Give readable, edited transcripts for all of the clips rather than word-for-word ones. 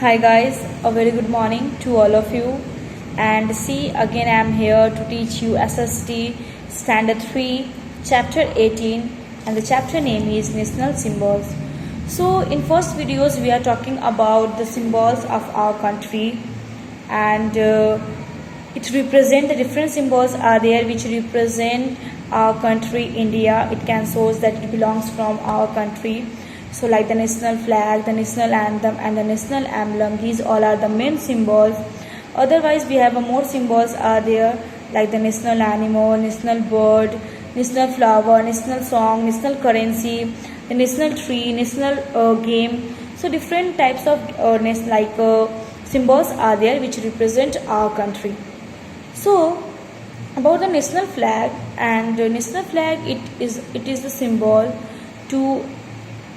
Hi guys, a very good morning to all of you. And see, again I am here to teach you SST Standard 3, Chapter 18, and the chapter name is National Symbols. So in first videos we are talking about the symbols of our country, and it represent the different symbols are there which represent our country India. It can show that it belongs from our country. So like the national flag, the national anthem and the national emblem, these all are the main symbols. Otherwise we have more symbols are there like the national animal, national bird, national flower, national song, national currency, the national tree, national game. So different types of symbols are there which represent our country. So about the national flag, and national flag, it is the symbol to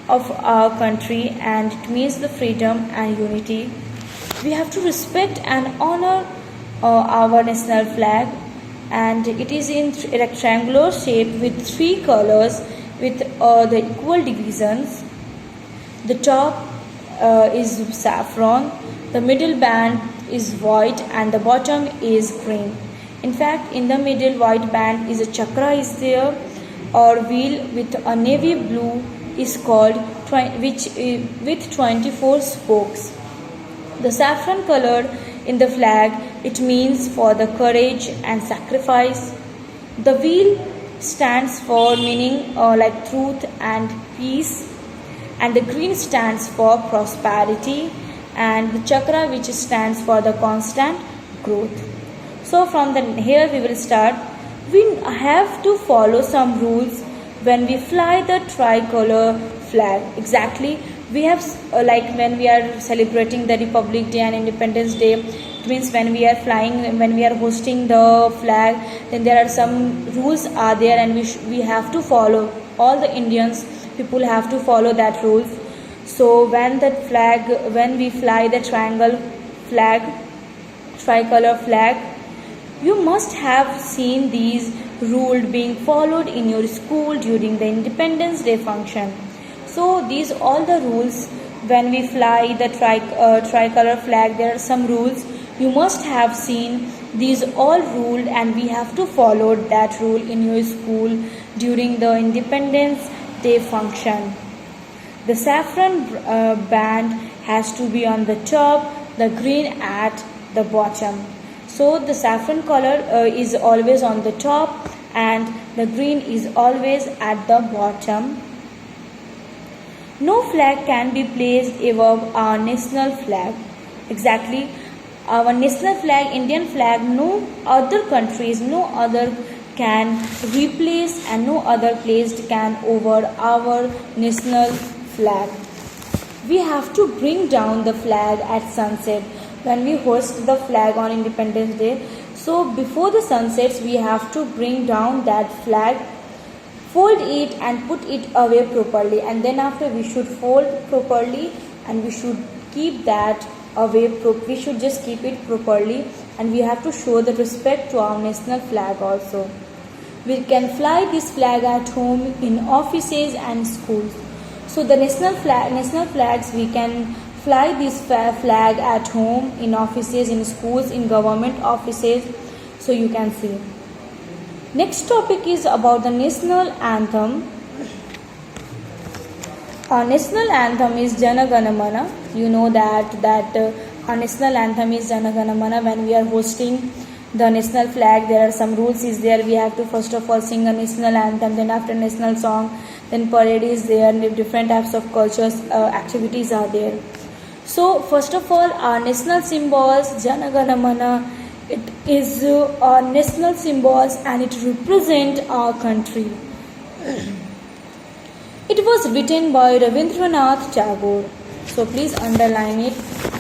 of our country, and it means the freedom and unity. We have to respect and honor our national flag, and it is in rectangular shape with three colors with the equal divisions. The top is saffron, the middle band is white, and the bottom is green. In fact, in the middle white band is a chakra is there, or wheel with a navy blue is called with 24 spokes. The saffron color in the flag, it means for the courage and sacrifice. The wheel stands for meaning like truth and peace, and the green stands for prosperity, and the chakra which stands for the constant growth. So from here we will start. We have to follow some rules when we fly the tricolor flag. Exactly, we have like when we are celebrating the Republic Day and Independence Day, it means when we are flying, when we are hosting the flag, then there are some rules are there, and we have to follow. All the Indians people have to follow that rules. So when we fly the tricolor flag, you must have seen these rules being followed in your school during the Independence Day function. So these all the rules when we fly the tricolor flag. There are some rules you must have seen. These all ruled, and we have to follow that rule in your school during the Independence Day function. The saffron band has to be on the top, the green at the bottom. So the saffron color is always on the top, and the green is always at the bottom. No flag can be placed above our national flag. Exactly, our national flag, Indian flag, no other countries, no other can replace, and no other placed can over our national flag. We have to bring down the flag at sunset when we host the flag on Independence Day. So before the sunsets we have to bring down that flag, fold it and put it away properly, and then after we should fold properly, and we should keep that away. We should just keep it properly, and we have to show the respect to our national flag also. We can fly this flag at home, in offices and schools. So the national flags, we can fly this flag at home, in offices, in schools, in government offices. So you can see. Next topic is about the national anthem. Our national anthem is Jana Gana Mana. You know that our national anthem is Jana Gana Mana. When we are hosting the national flag, there are some rules is there. We have to first of all sing a national anthem, then after national song, then parade is there, and different types of cultures activities are there. So first of all, our national symbols, Jana Gana Mana, it is our national symbols, and it represents our country. It was written by Rabindranath Tagore. So please underline it.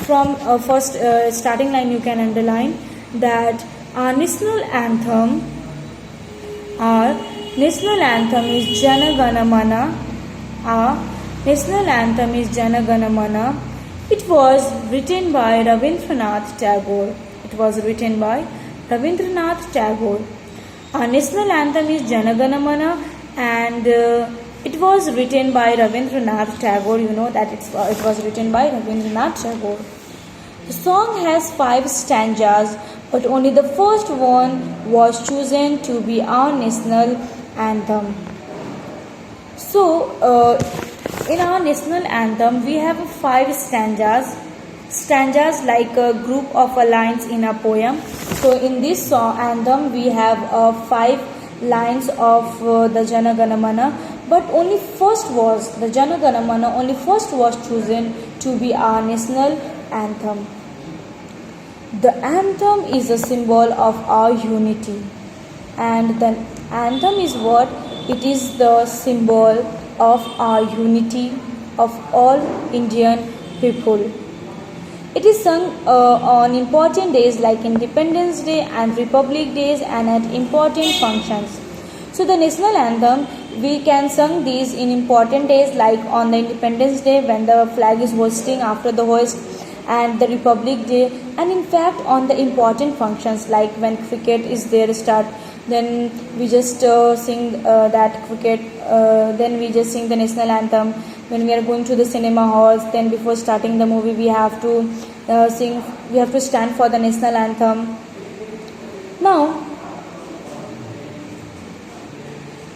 From first starting line you can underline that our national anthem is Jana Gana Mana. Our national anthem is Jana Gana Mana. It was written by Rabindranath Tagore. It was written by Rabindranath Tagore. Our national anthem is Jana Gana Mana, and it was written by Rabindranath Tagore. You know that it was written by Rabindranath Tagore. The song has 5 stanzas, but only the first one was chosen to be our national anthem. So, in our national anthem, we have 5 stanzas. Stanzas like a group of lines in a poem. So, in this song anthem, we have 5 lines of the Jana Gana Mana, but only first was the Jana Gana Mana. Only first was chosen to be our national anthem. The anthem is a symbol of our unity, and the anthem is what? It is the symbol of our unity of all Indian people. It is sung on important days like Independence Day and Republic Days and at important functions. So the national anthem, we can sing these in important days like on the Independence Day when the flag is hoisting after the hoist, and the Republic Day, and in fact on the important functions like when cricket is there start, then we just sing that cricket, then we just sing the national anthem. When we are going to the cinema halls, then before starting the movie we have to sing, we have to stand for the national anthem. Now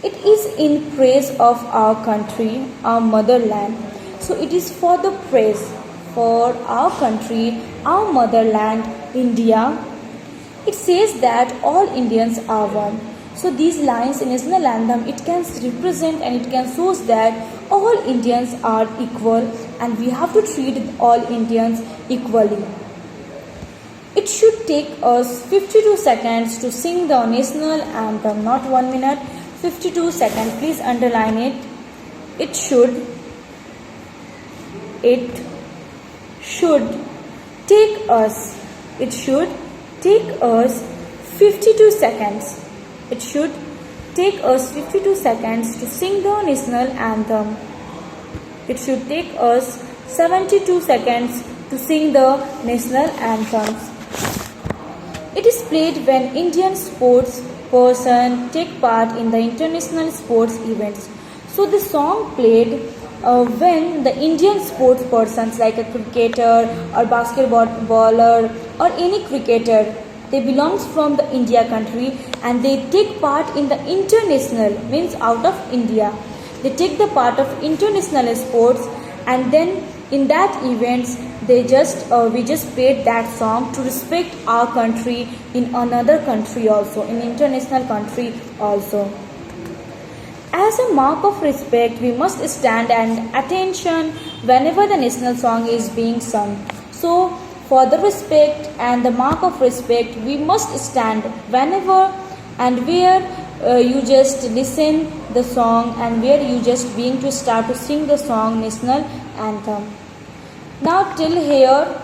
it is in praise of our country, our motherland. So it is for the praise for our country, our motherland, India. It says that all Indians are one. So these lines in national anthem, it can represent and it can show that all Indians are equal and we have to treat all Indians equally. It should take us 52 seconds to sing the national anthem, not 1 minute, 52 seconds. Please underline it. It should take us 52 seconds. It should take us 52 seconds to sing the national anthem. It should take us 72 seconds to sing the national anthems. It is played when Indian sports person take part in the international sports events. So the song played when the Indian sports persons like a cricketer or basketballer or any cricketer, they belongs from the India country and they take part in the international, means out of India. They take the part of international sports, and then in that events we just played that song to respect our country in another country also, in international country also. As a mark of respect, we must stand and attention whenever the national song is being sung. So, for the respect and the mark of respect, we must stand whenever and where you just listen the song and where you just being to start to sing the song national anthem. Now till here,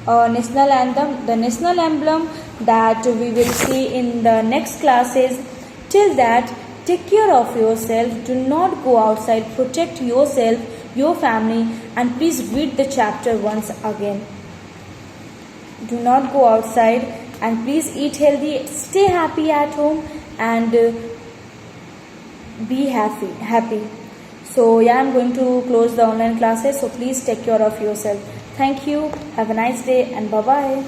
national anthem, the national emblem that we will see in the next classes. Till that, take care of yourself, do not go outside, protect yourself, your family, and please read the chapter once again. Do not go outside and please eat healthy, stay happy at home and be happy. So yeah, I'm going to close the online classes, so please take care of yourself. Thank you, have a nice day and bye-bye.